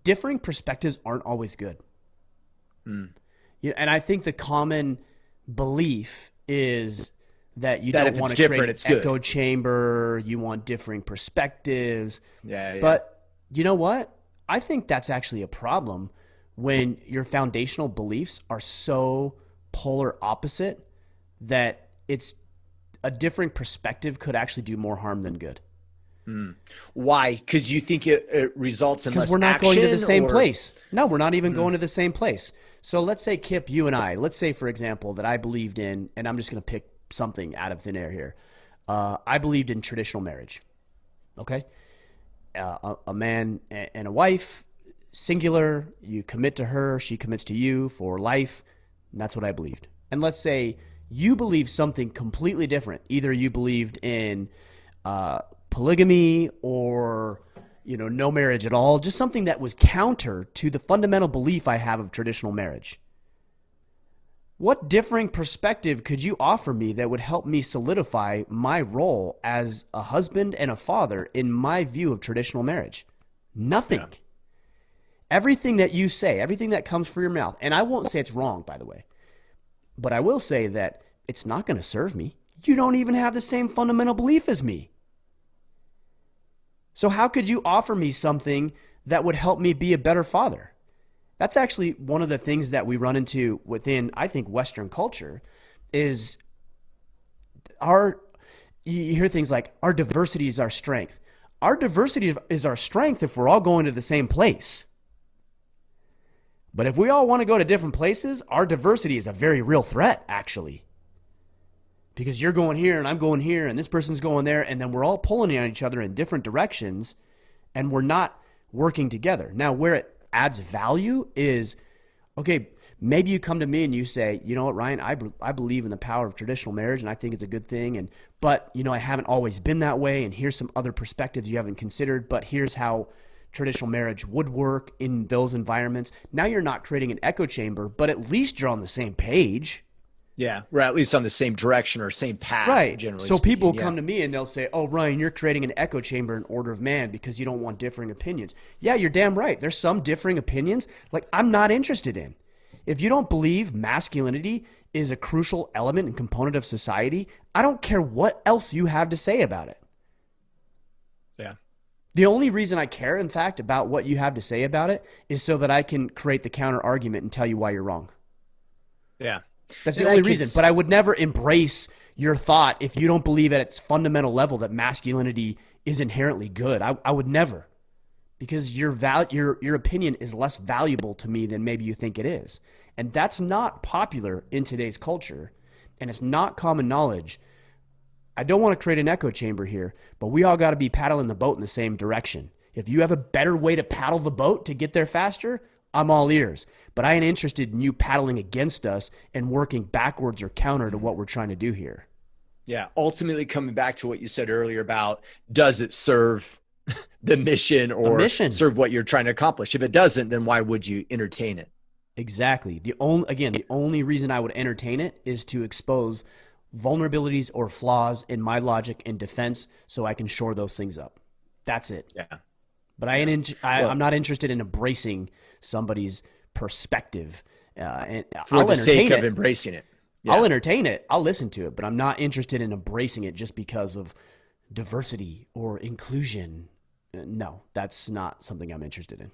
differing perspectives aren't always good. Yeah, and I think the common belief is that you That don't if want it's to different, create it's an good. echo chamber. You want differing perspectives. Yeah, yeah. But you know what? I think that's actually a problem when your foundational beliefs are so polar opposite that it's a differing perspective could actually do more harm than good. Why? Because you think it results in Because less we're not going to the action, same or place. No, we're not even going to the same place. So let's say, Kip, you and I, let's say, for example, that I believed in, and I'm just going to pick something out of thin air here. I believed in traditional marriage. Okay? A man and a wife, singular, you commit to her, she commits to you for life. And that's what I believed. And let's say you believe something completely different. Either you believed in polygamy or no marriage at all, just something that was counter to the fundamental belief I have of traditional marriage. What differing perspective could you offer me that would help me solidify my role as a husband and a father in my view of traditional marriage? Nothing. Yeah. Everything that you say, everything that comes from your mouth, and I won't say it's wrong, by the way, but I will say that it's not going to serve me. You don't even have the same fundamental belief as me. So how could you offer me something that would help me be a better father? That's actually one of the things that we run into within, I think, Western culture is you hear things like our diversity is our strength. Our diversity is our strength if we're all going to the same place. But if we all want to go to different places, our diversity is a very real threat, actually. Because you're going here and I'm going here and this person's going there, and then we're all pulling on each other in different directions and we're not working together. Now, where it adds value is, okay, maybe you come to me and you say, you know what, Ryan, I believe in the power of traditional marriage and I think it's a good thing. But I haven't always been that way. And here's some other perspectives you haven't considered, but here's how traditional marriage would work in those environments. Now you're not creating an echo chamber, but at least you're on the same page. Yeah, we're at least on the same direction or same path, Right. generally So speaking. people Yeah. come to me and they'll say, oh, Ryan, you're creating an echo chamber in order of man because you don't want differing opinions. Yeah, you're damn right. There's some differing opinions like I'm not interested in. If you don't believe masculinity is a crucial element and component of society, I don't care what else you have to say about it. Yeah. The only reason I care, in fact, about what you have to say about it is so that I can create the counter argument and tell you why you're wrong. Yeah. That's the And only reason. But I would never embrace your thought if you don't believe at its fundamental level that masculinity is inherently good. I would never. Because your opinion is less valuable to me than maybe you think it is. And that's not popular in today's culture. And it's not common knowledge. I don't want to create an echo chamber here, but we all got to be paddling the boat in the same direction. If you have a better way to paddle the boat to get there faster, I'm all ears. But I ain't interested in you paddling against us and working backwards or counter to what we're trying to do here. Yeah. Ultimately, coming back to what you said earlier about does it serve the mission or serve what you're trying to accomplish? If it doesn't, then why would you entertain it? Exactly. The only reason I would entertain it is to expose vulnerabilities or flaws in my logic and defense so I can shore those things up. That's it. Yeah. But I'm not interested in embracing somebody's perspective. And for the sake of embracing it. Yeah. I'll entertain it. I'll listen to it, but I'm not interested in embracing it just because of diversity or inclusion. No, that's not something I'm interested in.